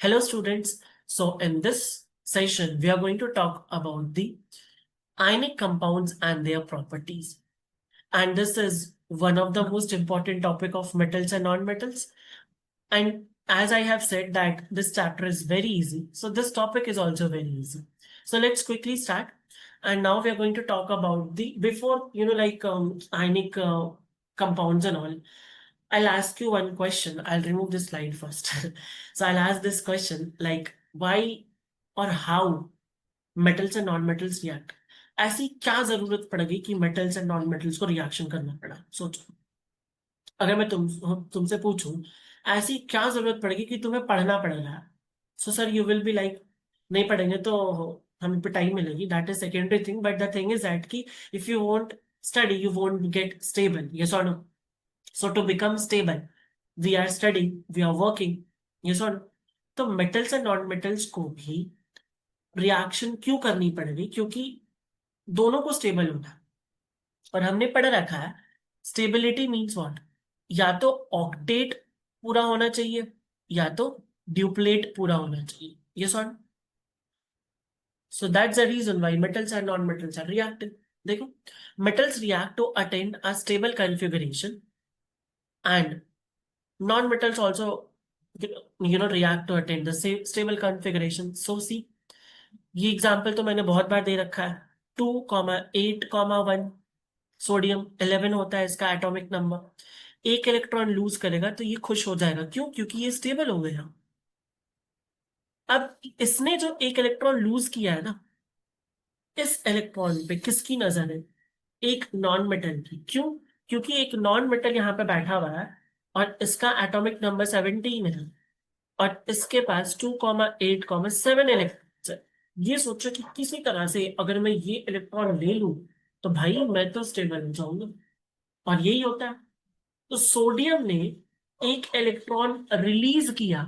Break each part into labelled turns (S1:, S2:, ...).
S1: Hello students. So in this session, we are going to talk about the ionic compounds and their properties. And this is one of the most important topic of metals and non-metals. And as I have said that this chapter is very easy. So this topic is also very easy. So let's quickly start. And now we are going to talk about the, before, ionic compounds and all. I'll ask you one question. I'll remove this slide first. So I'll ask this question like why or how metals and non-metals react. ऐसी क्या जरूरत पड़ेगी कि metals and non metals को reaction करना पड़ा? सोचो, अगर मैं तुमसे पूछूं ऐसी क्या जरूरत पड़ेगी कि तुम्हें पढ़ना पड़ेगा, so sir you will be like नहीं पढ़ेंगे तो हमें पे टाइम मिलेगी. That is secondary thing, but the thing is that कि if you won't study you won't get stable. Yes और no? So to become stable, we are studying, we are working. Yes or no? तो metals and non metals को भी reaction क्यों करनी पड़ेगी? क्योंकि दोनों को स्टेबल होना है. और हमने पढ़ रखा है स्टेबिलिटी मीन्स व्हाट, या तो ऑक्टेट पूरा होना चाहिए या तो ड्यूप्लेट पूरा होना चाहिए. यस और no? So that's the reason why metals and non metals are reactive. देखो, metals react to attain a stable configuration and non-metals also react to attain the stable configuration. So see, ये example तो मैंने बहुत बार दे रखा है. 2,8,1 sodium 11 होता है इसका एटॉमिक नंबर. एक इलेक्ट्रॉन लूज करेगा तो ये खुश हो जाएगा. क्यों? क्योंकि ये स्टेबल हो गया. अब इसने जो एक इलेक्ट्रॉन लूज किया है ना, इस इलेक्ट्रॉन पे किसकी नजर है? एक नॉन मेटल की. क्यों? क्योंकि एक नॉन मेटल यहाँ पे बैठा हुआ है और इसका एटॉमिक नंबर 17 है और इसके पास 2,8,7 इलेक्ट्रॉन्स है. ये सोचो कि किसी तरह से अगर मैं ये इलेक्ट्रॉन ले लूं तो भाई मैं तो स्टेबल हो जाऊंगा. और यही होता है. तो सोडियम ने एक इलेक्ट्रॉन रिलीज किया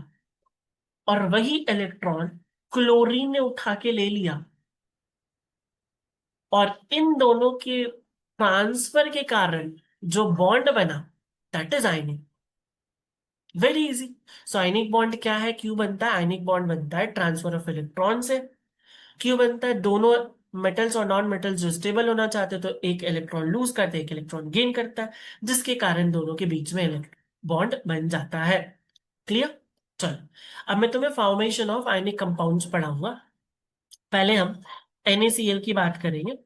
S1: और वही इलेक्ट्रॉन क्लोरीन ने उठा के ले लिया और इन दोनों के ट्रांसफर के कारण जो बॉन्ड बना, that is ionic. Very easy. So ionic bond क्या है? क्यों बनता है? आयनिक बॉन्ड बनता है ट्रांसफर ऑफ इलेक्ट्रॉन से. क्यों बनता है? दोनों मेटल्स और नॉन मेटल्स जो स्टेबल होना चाहते हैं तो एक इलेक्ट्रॉन लूज करते हैं, एक इलेक्ट्रॉन गेन करता है, जिसके कारण दोनों के बीच में बॉन्ड बन जाता है. क्लियर? चलो, अब मैं तुम्हें फॉर्मेशन ऑफ आयनिक कंपाउंड्स पढ़ाऊंगा. पहले हम NaCl की बात करेंगे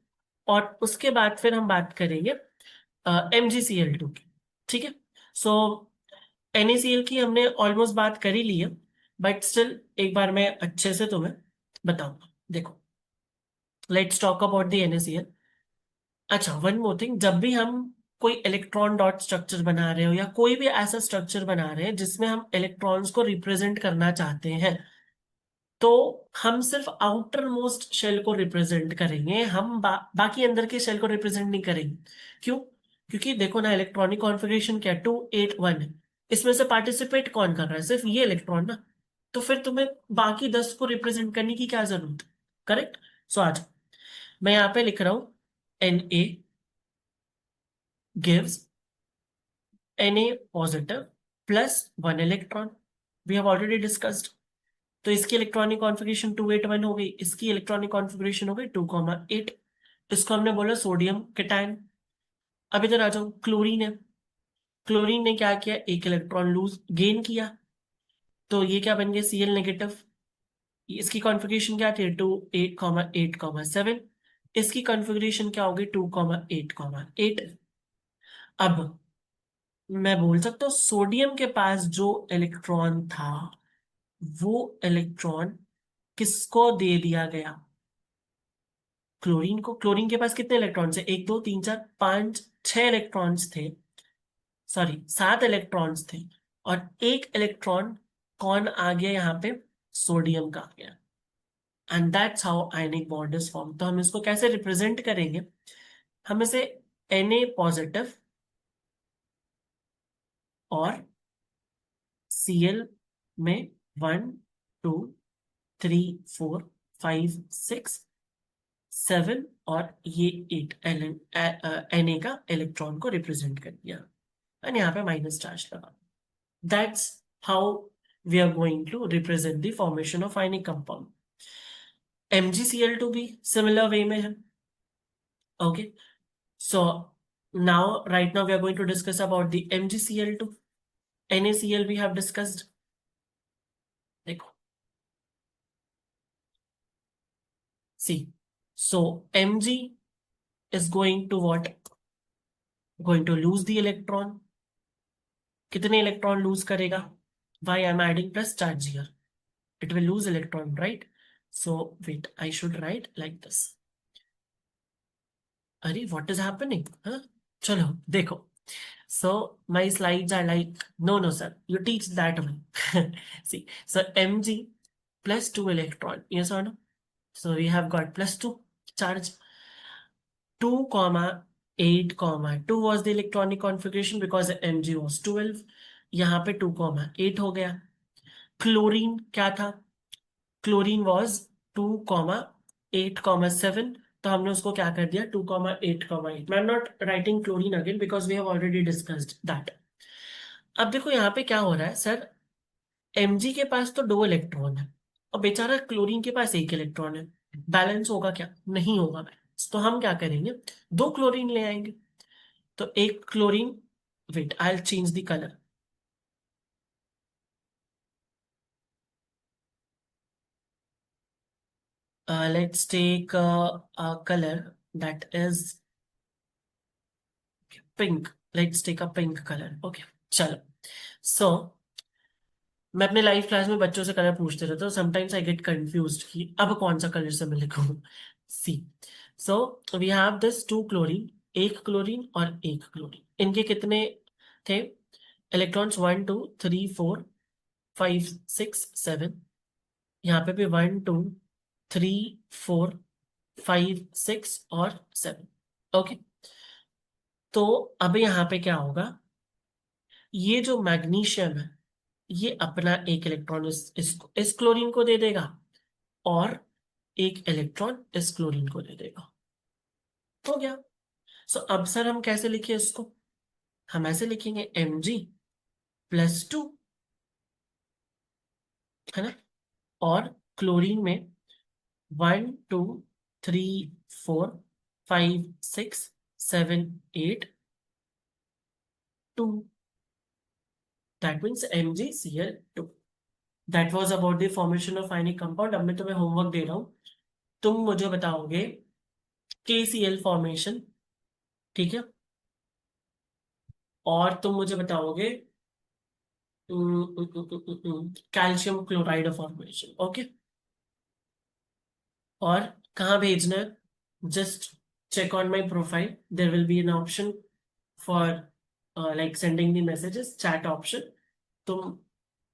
S1: और उसके बाद फिर हम बात करेंगे MgCl2 की. ठीक है? सो NaCl की हमने ऑलमोस्ट बात कर ही ली है, बट स्टिल एक बार मैं अच्छे से तुम्हें बताऊंगा. देखो, let's talk about the NaCl. अच्छा, वन मोर थिंग, जब भी हम कोई इलेक्ट्रॉन डॉट स्ट्रक्चर बना रहे हो या कोई भी ऐसा स्ट्रक्चर बना रहे हैं जिसमें हम इलेक्ट्रॉन्स को रिप्रेजेंट करना चाहते हैं, तो हम सिर्फ आउटर मोस्ट शेल को रिप्रेजेंट करेंगे. हम बाकी अंदर के शेल को रिप्रेजेंट नहीं करेंगे. क्यों? क्योंकि देखो ना, इलेक्ट्रॉनिक कॉन्फ़िगरेशन क्या 2, 8, 1 है. इसमें से पार्टिसिपेट कौन कर रहा है? सिर्फ ये इलेक्ट्रॉन ना. तो फिर तुम्हें बाकी 10 को रिप्रेजेंट करने की क्या जरूरत है? करेक्ट? सो आज मैं यहाँ पे लिख रहा हूं Na gives Na positive plus 1 electron. We have already discussed. तो इसकी इलेक्ट्रॉनिक कॉन्फ़िगरेशन 2, 8, 1 हो गई, इसकी इलेक्ट्रॉनिक कॉन्फ़िगरेशन हो गई 2,8. इसको हमने बोला सोडियम कैटायन. अब इधर आ जाओ, क्लोरीन है. क्लोरीन ने क्या किया? एक इलेक्ट्रॉन लूज गेन किया, तो ये क्या बन गया? Cl negative. इसकी कॉन्फ़िगरेशन क्या थी? 2, 8,8,7. इसकी कॉन्फ़िगरेशन क्या होगी? 2,8,8. अब मैं बोल सकता हूँ सोडियम के पास जो इलेक्ट्रॉन था वो इलेक्ट्रॉन किसको दे दिया गया? क्लोरीन को. क्लोरीन के पास कितने इलेक्ट्रॉन्स है? 1, 2, 3, 4, 5, 6 इलेक्ट्रॉन्स थे. सॉरी, 7 इलेक्ट्रॉन्स थे. और एक इलेक्ट्रॉन कौन आ गया यहाँ पे? सोडियम का आ गया. And that's how ionic bond is form. तो हम इसको कैसे रिप्रेजेंट करेंगे? हम इसे Na पॉजिटिव और Cl में 1, 2, 3, 4, 5, 6, 7 और ये 8 Na का इलेक्ट्रॉन को रिप्रेजेंट कर दिया. एंड यहाँ पे माइनस चार्ज लगा. That's how we are going to represent the formation of ionic compound. MgCl2 भी similar way में है. Okay, so now right now we are going to discuss about the MgCl2. NaCl we have discussed. देखो, see, so Mg is going to what? Going to lose the electron. कितने electron lose करेगा? Why I'm adding plus charge here? It will lose electron, right? So wait, I should write like this. अरे what is happening? Huh? चलो देखो. So my slides are like, no sir, you teach that one. See, so Mg plus 2 electron, yes or no? So we have got plus 2 charge. 2 comma 8 comma 2 was the electronic configuration because Mg was 12. यहाँ पे 2 comma 8 हो गया. Chlorine क्या था? Chlorine was 2 comma 8 comma 7, तो हमने उसको क्या कर दिया 2 कॉमा 8 कॉमा 8. मैं not writing chlorine again because we have already discussed that. अब देखो यहाँ पे क्या हो रहा है सर, Mg के पास तो 2 इलेक्ट्रॉन है और बेचारा क्लोरीन के पास 1 इलेक्ट्रॉन है. बैलेंस होगा क्या? नहीं होगा बैलेंस. तो हम क्या करेंगे, 2 क्लोरीन ले आएंगे. तो एक chlorine, wait I will change the colour. Let's take a color that is pink. Let's take a pink color. Okay, चलो. So मैं अपने लाइफ क्लास में बच्चों से कलर पूछते रहता हूँ. समटाइम्स आई गेट कंफ्यूज्ड कि अब कौन सा कलर से मैं लिखूं. See, so we have this 2 chlorine, एक क्लोरीन और एक क्लोरीन. इनके कितने थे इलेक्ट्रॉन्स? 1 2 3 4 5 6 7. यहाँ पे भी 1 2 3 4 5 6 और 7. ओके, तो अब यहाँ पे क्या होगा, ये जो मैग्नीशियम है ये अपना एक इलेक्ट्रॉन इस क्लोरीन को दे देगा और एक इलेक्ट्रॉन इस क्लोरीन को दे देगा. हो गया. सो अब सर हम कैसे लिखे इसको? हम ऐसे लिखेंगे Mg प्लस 2, है ना, और क्लोरीन में 1 2 3 4 5 6 7 8 2. That means MgCl2. That was about the formation of ionic compound. अब मैं तुम्हें होमवर्क दे रहा हूं, तुम मुझे बताओगे KCl फॉर्मेशन, ठीक है, और तुम मुझे बताओगे कैल्शियम क्लोराइड फॉर्मेशन. ओके, और कहाँ भेजना है? Just check on my profile, there will be an option for like sending the messages, chat option. तुम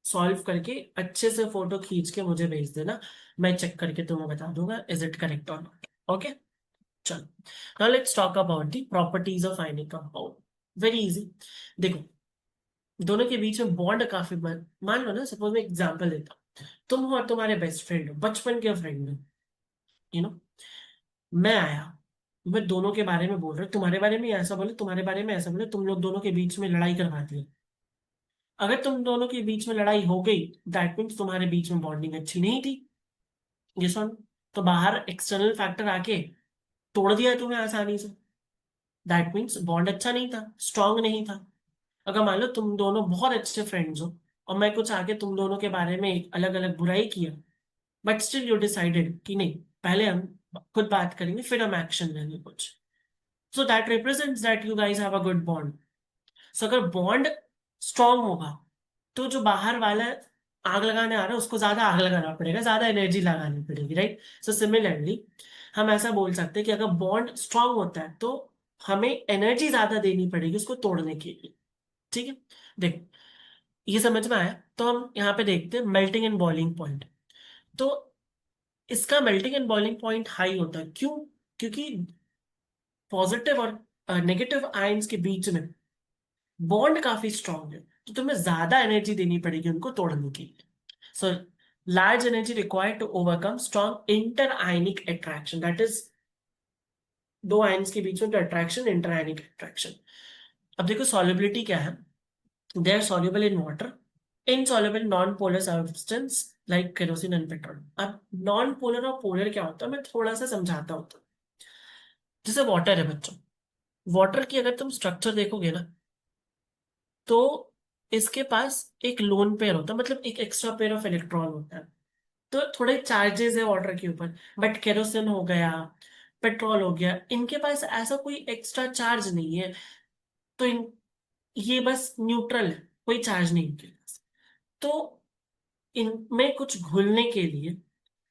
S1: सॉल्व करके अच्छे से फोटो खींच के मुझे भेज देना, मैं चेक करके तुम्हें बता दूंगा इज इट करेक्ट और नॉट. ओके, चलो. Now let's talk about the properties of ionic compound. Very easy. देखो, दोनों के बीच में बॉन्ड काफी मान लो ना, सपोज मैं एग्जांपल देता हूँ. तुम हो और तुम्हारे बेस्ट फ्रेंड हो, बचपन के फ्रेंड हो, यू नो. मैं आया, मैं दोनों के बारे में बोल रहा हूँ, तुम्हारे बारे में ऐसा बोले, तुम्हारे बारे में ऐसा बोले, तुम लोग दोनों के बीच में लड़ाई करवा दी. अगर तुम दोनों के बीच में लड़ाई हो गई, दैट मीन्स तुम्हारे बीच में बॉन्डिंग अच्छी नहीं थी. ये सुन, तो बाहर एक्सटर्नल फैक्टर आके तोड़ दिया तुम्हें आसानी से, दैट मीन्स बॉन्ड अच्छा नहीं था, स्ट्रांग नहीं था. अगर मान लो तुम दोनों बहुत अच्छे फ्रेंड्स हो और मैं कुछ आके तुम दोनों के बारे में अलग अलग बुराई किया, बट स्टिल यू डिसाइडेड कि नहीं, पहले हम खुद बात करेंगे फिर हम एक्शन लेंगे कुछ. So that represents that you guys have a good bond. So अगर बॉन्ड स्ट्रांग होगा तो जो बाहर वाला आग लगाने आ रहा है उसको ज्यादा आग लगाना पड़ेगा, ज्यादा एनर्जी लगानी पड़ेगी, राइट. सो सिमिलरली हम ऐसा बोल सकते हैं कि अगर बॉन्ड स्ट्रांग होता है तो हमें एनर्जी ज्यादा देनी पड़ेगी उसको तोड़ने के लिए. ठीक है, देखो ये समझ में आया. तो हम यहाँ पे देखते हैं मेल्टिंग एंड बॉइलिंग पॉइंट. तो इसका melting and boiling point high होता है. क्यों? क्योंकि पॉजिटिव और नेगेटिव आयंस के बीच में बॉन्ड काफी स्ट्रांग है, तो तुम्हें ज्यादा एनर्जी देनी पड़ेगी उनको तोड़ने के लिए. So large energy required to overcome strong inter ionic attraction, that is दो आयंस के बीच में जो अट्रैक्शन, इंटर आयनिक अट्रैक्शन. अब देखो सॉल्युबिलिटी क्या है, they are soluble in water insoluble non polar substance like kerosene and petrol. अब नॉन पोलर और पोलर क्या होता है, मैं थोड़ा सा समझाता हूँ। जैसे वाटर है बच्चों, वाटर की अगर तुम स्ट्रक्चर देखोगे ना, तो इसके पास एक लोन पेयर होता है, मतलब एक एक्स्ट्रा पेयर ऑफ इलेक्ट्रॉन होता है। तो थोड़े चार्जेस है वाटर के ऊपर। बट केरोसिन हो गया, पेट्रोल हो गया, इनके पास ऐसा कोई एक्स्ट्रा चार्ज नहीं है। तो ये बस न्यूट्रल है, कोई चार्ज नहीं इनके पास। तो इनमें कुछ घुलने के लिए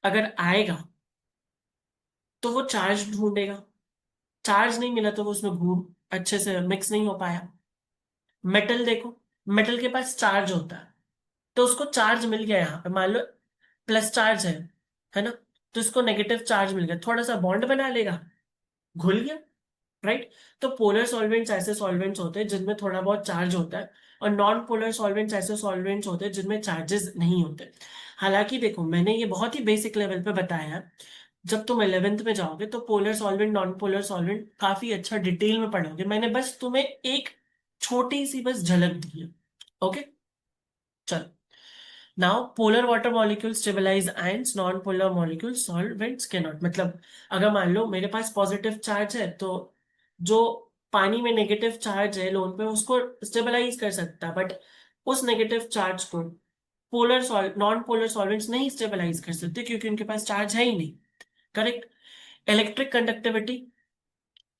S1: अगर आएगा तो वो चार्ज ढूंढेगा। चार्ज नहीं मिला तो वो उसमें घूम अच्छे से मिक्स नहीं हो पाया। मेटल देखो, मेटल के पास चार्ज होता है, तो उसको चार्ज मिल गया। यहाँ पे मान लो प्लस चार्ज है ना, तो इसको नेगेटिव चार्ज मिल गया, थोड़ा सा बॉन्ड बना लेगा, घुल गया। राइट। तो पोलर सॉल्वेंट्स ऐसे सॉल्वेंट्स होते हैं जिनमें थोड़ा बहुत चार्ज होता है, और नॉन पोलर सॉल्वेंट्स ऐसे सॉल्वेंट्स होते हैं जिनमें चार्जेस नहीं होते। हालांकि देखो, मैंने ये बहुत ही बेसिक लेवल पे बताया है। जब तुम 11th में जाओगे तो polar solvent non polar solvent काफी अच्छा डिटेल में पढ़ोगे। मैंने बस तुम्हें एक छोटी सी बस झलक दी है। ओके, चलो। Now polar water molecule stabilise ions, non polar molecule solvents के नॉट। मतलब अगर मान लो मेरे पास पॉजिटिव चार्ज है, तो जो पानी में नेगेटिव चार्ज है लोन पे, उसको स्टेबलाइज कर सकता है। बट उस नेगेटिव चार्ज को नॉन पोलर सॉल्वेंट्स नहीं स्टेबलाइज कर सकते, क्योंकि उनके पास चार्ज है ही नहीं। करेक्ट। इलेक्ट्रिक कंडक्टिविटी,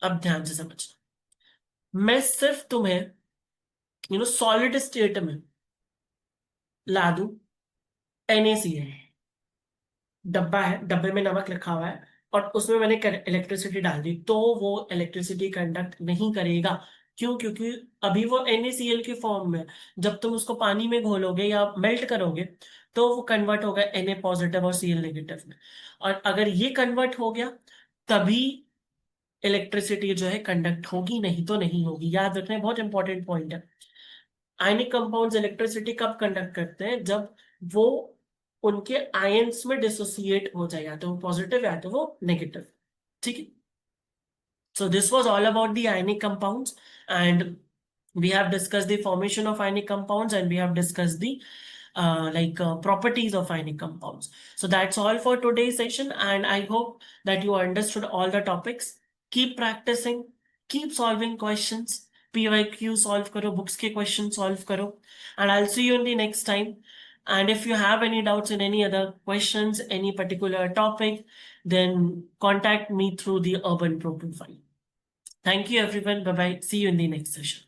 S1: अब ध्यान से समझना। मैं सिर्फ तुम्हें सॉलिड स्टेट में ला दूं NaCl, डब्बा है, डब्बे में नमक लिखा हुआ है, और उसमें मैंने इलेक्ट्रिसिटी डाल दी, तो वो इलेक्ट्रिसिटी कंडक्ट नहीं करेगा। क्यों? क्योंकि अभी वो NaCl की फॉर्म में है। जब तुम उसको पानी में घोलोगे या मेल्ट करोगे, तो वो कन्वर्ट होगा Na पॉजिटिव और Cl नेगेटिव में। और अगर ये कन्वर्ट हो गया, तभी इलेक्ट्रिसिटी जो है कंडक्ट होगी, नहीं तो नहीं होगी। याद रखना है, बहुत इंपॉर्टेंट पॉइंट है। आयनिक कंपाउंड्स इलेक्ट्रिसिटी कब कंडक्ट करते हैं? जब वो उनके आयंस में डिसोसिएट हो जाए, या तो वो पॉजिटिव या तो वो नेगेटिव। ठीक है। So this was all about the ionic compounds, and we have discussed the formation of ionic compounds, and we have discussed the properties of ionic compounds. So that's all for today's session, and I hope that you understood all the topics. Keep practicing, keep solving questions. PYQ solve karo, books ke question solve karo, and I'll see you in the next time. And if you have any doubts in any other questions, any particular topic, then contact me through the Urban Pro profile. Thank you, everyone. Bye bye. See you in the next session.